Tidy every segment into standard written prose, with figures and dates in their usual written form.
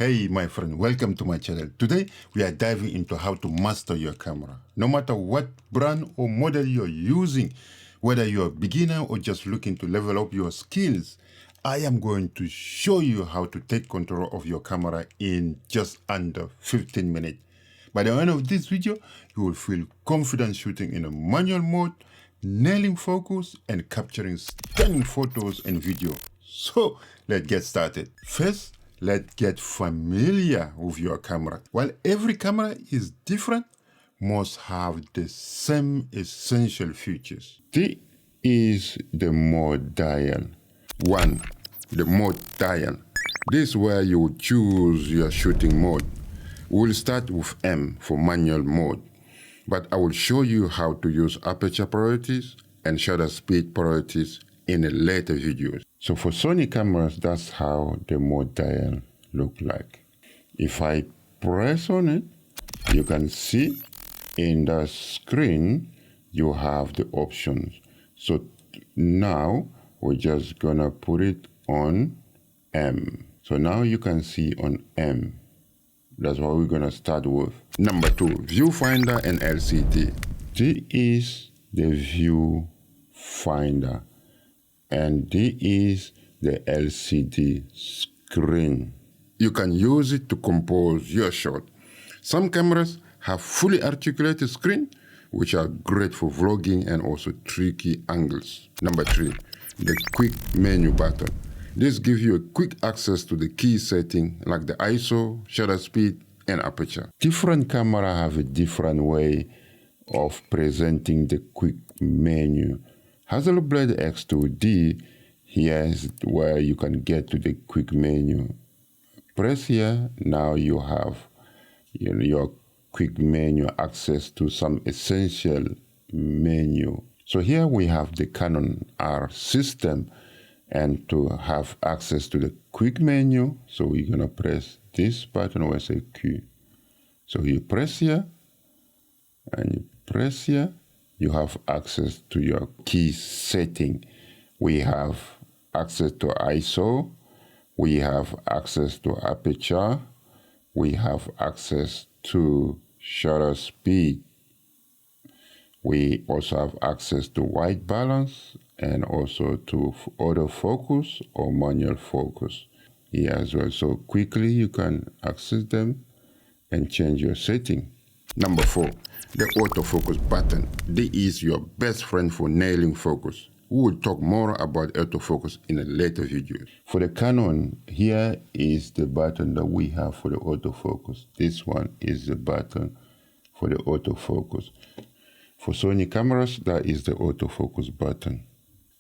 Hey my friend, welcome to my channel. Today we are diving into how to master your camera. No matter what brand or model you're using, whether you're a beginner or just looking to level up your skills, I am going to show you how to take control of your camera in just under 15 minutes. By the end of this video, you will feel confident shooting in a manual mode, nailing focus, and capturing stunning photos and video. So let's get started. First, let's get familiar with your camera. While every camera is different, most have the same essential features. This is the mode dial. 1. The mode dial. This is where you choose your shooting mode. We'll start with M for manual mode, but I will show you how to use aperture priorities and shutter speed priorities in a later videos. So for Sony cameras, that's how the mode dial look like. If I press on it, you can see in the screen, you have the options. So now we're just gonna put it on M. So now you can see on M. That's what we're gonna start with. Number 2, Viewfinder and LCD. This is the Viewfinder, and this is the LCD screen. You can use it to compose your shot. Some cameras have fully articulated screen, which are great for vlogging and also tricky angles. Number 3, the quick menu button. This gives you a quick access to the key setting like the ISO, shutter speed, and aperture. Different cameras have a different way of presenting the quick menu. Hasselblad X2D, here is where you can get to the quick menu. Press here, now you have your quick menu access to some essential menu. So here we have the Canon R system, and to have access to the quick menu, so we're gonna press this button where it says Q. So you press here, and you press here, you have access to your key setting. We have access to ISO, we have access to aperture, we have access to shutter speed. We also have access to white balance and also to autofocus or manual focus here as well. So quickly you can access them and change your setting. Number 4, the autofocus button. This is your best friend for nailing focus. We will talk more about autofocus in a later video. For the Canon, here is the button that we have for the autofocus. This one is the button for the autofocus. For Sony cameras, that is the autofocus button.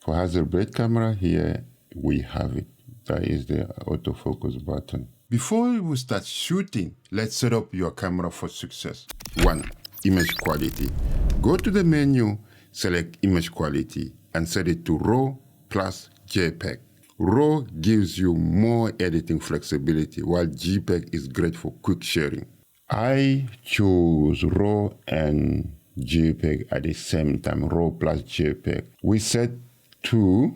For Hasselblad camera, here we have it. That is the autofocus button. Before we start shooting, let's set up your camera for success. 1. Image quality. Go to the menu, select image quality, and set it to RAW plus JPEG. RAW gives you more editing flexibility, while JPEG is great for quick sharing. I choose RAW and JPEG at the same time, RAW plus JPEG. We set to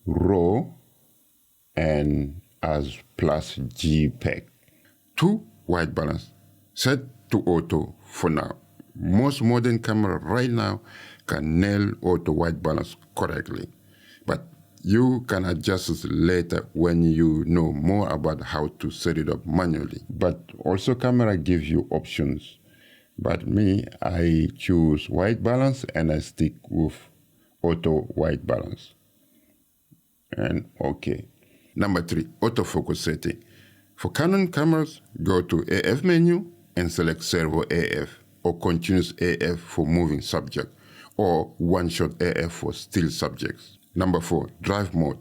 RAW and as plus JPEG. 2. White balance. Set to auto for now. Most modern cameras right now can nail auto white balance correctly, but you can adjust it later when you know more about how to set it up manually. But also camera gives you options. But me, I choose white balance and I stick with auto white balance. And okay. Number 3, autofocus setting. For Canon cameras, go to AF menu and select servo AF or continuous AF for moving subject or one-shot AF for still subjects. Number 4, drive mode.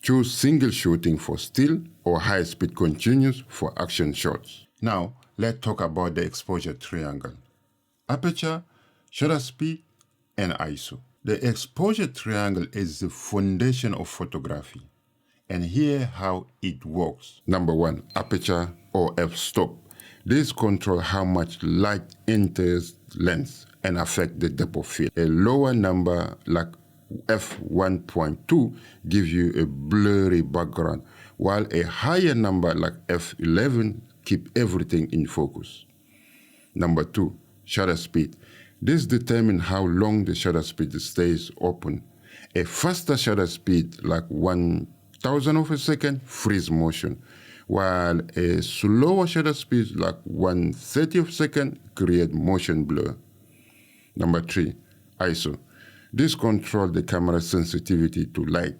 Choose single shooting for still or high-speed continuous for action shots. Now, let's talk about the exposure triangle. Aperture, shutter speed, and ISO. The exposure triangle is the foundation of photography. And here how it works. Number 1, aperture or f-stop. This controls how much light enters lens and affect the depth of field. A lower number like f1.2 gives you a blurry background, while a higher number like f11 keep everything in focus. Number 2, shutter speed. This determines how long the shutter speed stays open. A faster shutter speed, like 1,000 of a second, freeze motion, while a slower shutter speed, like 1/30 of a second, create motion blur. Number 3, ISO. This controls the camera's sensitivity to light.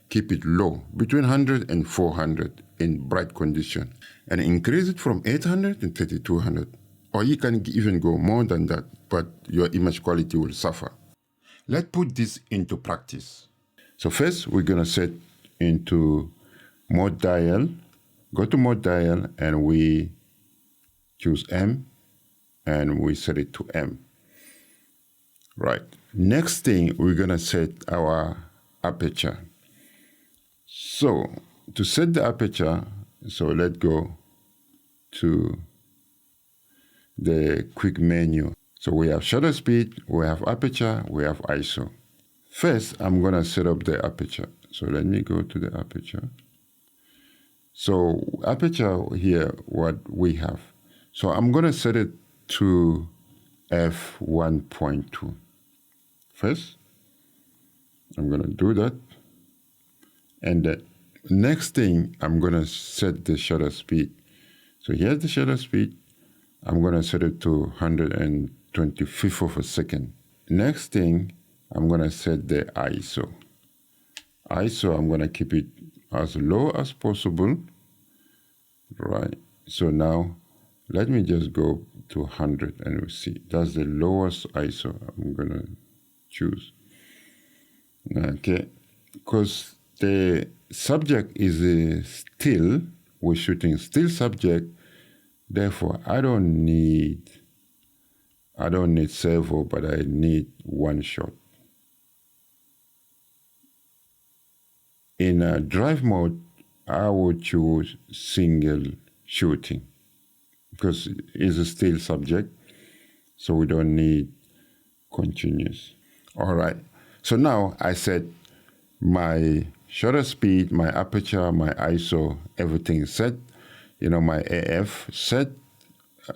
Keep it low, between 100 and 400 in bright condition, and increase it from 800 to 3200. Or you can even go more than that, but your image quality will suffer. Let's put this into practice. So first, we're going to set into mode dial. Go to mode dial, and we choose M, and we set it to M. Right. Next thing, we're going to set our aperture. So to set the aperture, so let's go to the quick menu. So we have shutter speed, we have aperture, we have ISO. First, I'm going to set up the aperture. So let me go to the aperture. So aperture here, what we have. So I'm going to set it to f1.2. First, I'm going to do that. And the next thing, I'm going to set the shutter speed. So here's the shutter speed. I'm going to set it to 125th of a second. Next thing, I'm going to set the ISO. ISO, I'm going to keep it as low as possible. Right. So now, let me just go to 100 and we'll see. That's the lowest ISO I'm going to choose. Okay. Because the subject is still, we're shooting still subject. Therefore, I don't need servo, but I need one shot. In a drive mode, I would choose single shooting because it's a still subject, so we don't need continuous. All right. So now I set my shutter speed, my aperture, my ISO, everything is set. You know, my AF set,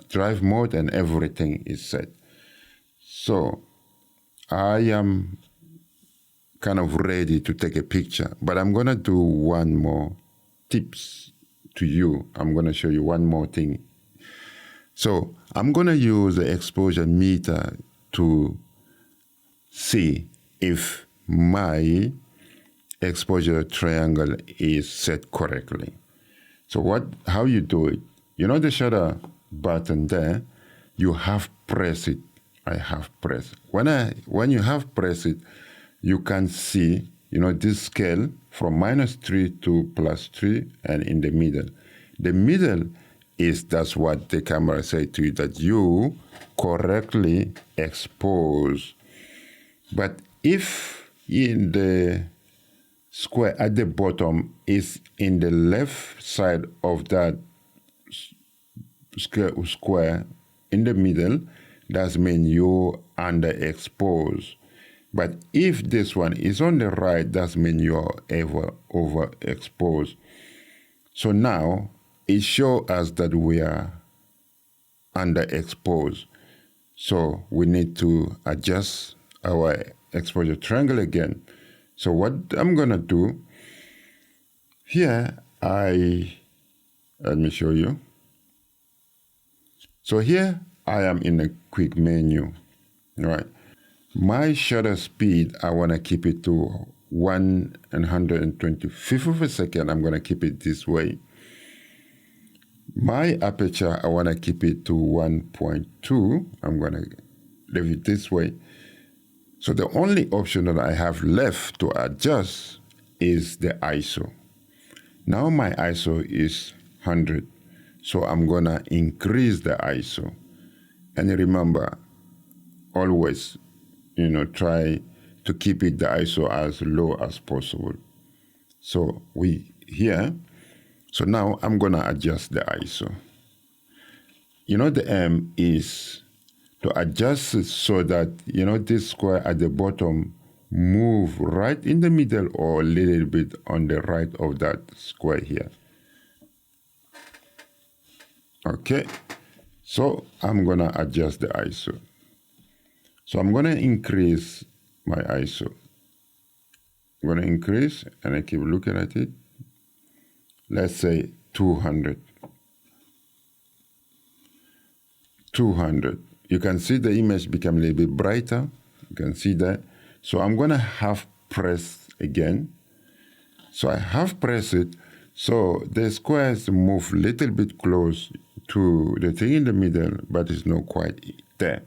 drive mode, and everything is set. So I am kind of ready to take a picture, but I'm going to do one more tips to you. I'm going to show you one more thing. So I'm going to use the exposure meter to see if my exposure triangle is set correctly. So how you do it, you know the shutter button there, you have press it. I have pressed. When you have pressed it, you can see, you know, this scale from -3 to +3 and in the middle. The middle that's what the camera says to you, that you correctly expose. But if in the square at the bottom is in the left side of that square in the middle, that means you underexpose. But if this one is on the right, that means you're overexposed. So now it shows us that we are underexposed. So we need to adjust our exposure triangle again. So what I'm going to do here, let me show you. So here I am in a quick menu, right? My shutter speed, I want to keep it to 1/125th of a second. I'm going to keep it this way. My aperture, I want to keep it to 1.2. I'm going to leave it this way. So the only option that I have left to adjust is the ISO. Now my ISO is 100. So I'm going to increase the ISO. And remember, always, you know, try to keep it the ISO as low as possible. So so now I'm going to adjust the ISO. You know, the M is to adjust it so that, you know, this square at the bottom move right in the middle or a little bit on the right of that square here. Okay, so I'm gonna adjust the ISO. So I'm gonna increase my ISO. I'm gonna increase, and I keep looking at it. Let's say 200. 200. You can see the image become a little bit brighter. You can see that. So I'm gonna half press again. So I half press it. So the squares move a little bit close to the thing in the middle, but it's not quite there.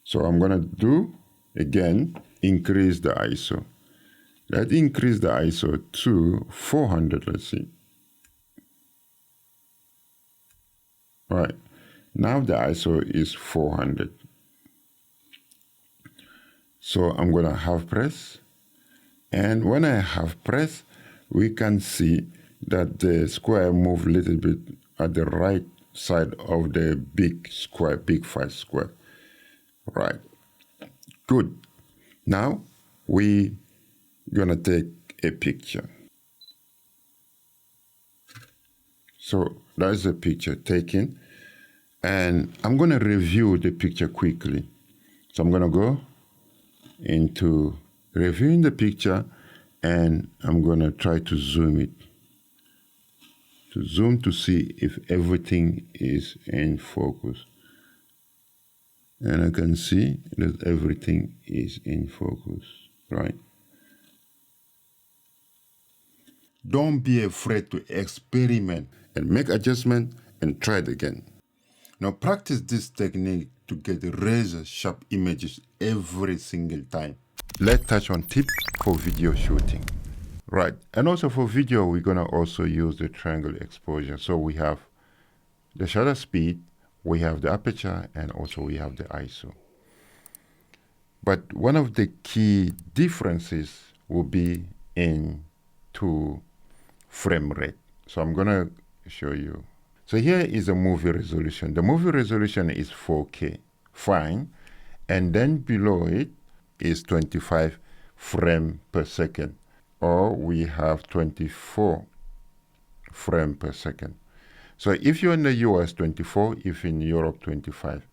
So I'm gonna do again, increase the ISO. Let's increase the ISO to 400, let's see. All right, now the ISO is 400. So I'm gonna half press. And when I half press, we can see that the square move a little bit at the right side of the big square, big 5 square. Right, good. Now we gonna take a picture. So that's a picture taken, and I'm gonna review the picture quickly. So I'm gonna go into reviewing the picture, and I'm gonna try to zoom it. To zoom to see if everything is in focus. And I can see that everything is in focus, right? Don't be afraid to experiment and make adjustment and try it again. Now practice this technique to get razor sharp images every single time. Let's touch on tips for video shooting. Right, and also for video, we're gonna also use the triangle exposure. So we have the shutter speed, we have the aperture, and also we have the ISO. But one of the key differences will be into frame rate. So I'm gonna show you. So here is a movie resolution. The movie resolution is 4K, fine. And then below it is 25 frames per second, or we have 24 frames per second. So if you're in the US, 24, if in Europe, 25.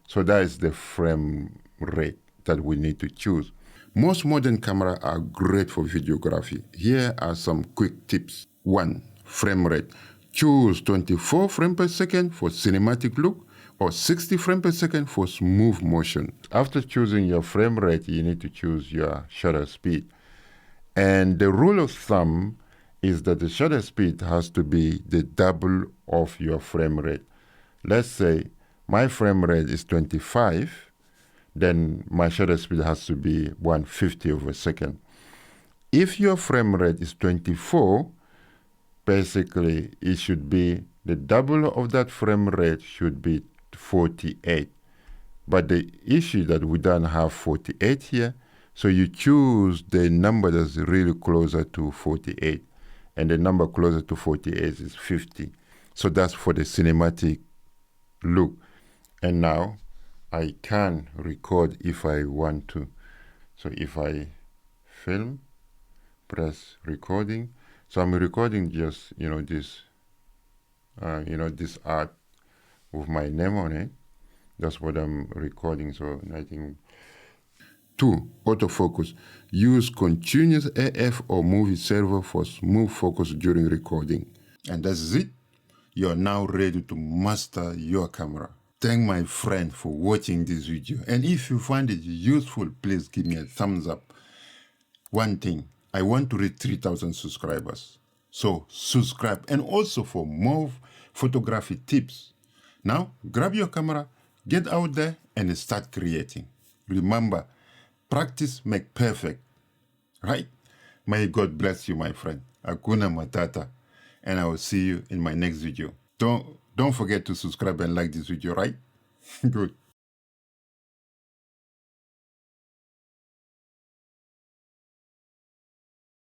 So that is the frame rate that we need to choose. Most modern cameras are great for videography. Here are some quick tips. 1. Frame rate. Choose 24 frames per second for cinematic look or 60 frames per second for smooth motion. After choosing your frame rate, you need to choose your shutter speed. And the rule of thumb is that the shutter speed has to be the double of your frame rate. Let's say my frame rate is 25, then my shutter speed has to be 1/50 of a second. If your frame rate is 24, basically it should be the double of that frame rate should be 48. But the issue that we don't have 48 here, so you choose the number that's really closer to 48, and the number closer to 48 is 50. So that's for the cinematic look. And now I can record if I want to. So if I film, press recording. So I'm recording just, this art with my name on it. That's what I'm recording. So I think. 2. Autofocus. Use continuous AF or movie servo for smooth focus during recording. And that's it. You're now ready to master your camera. Thank my friend for watching this video. And if you find it useful, please give me a thumbs up. One thing, I want to reach 3,000 subscribers. So subscribe. And also for more photography tips. Now, grab your camera, get out there and start creating. Remember, practice makes perfect, right? May God bless you, my friend. Hakuna Matata. And I will see you in my next video. Don't forget to subscribe and like this video, right? Good.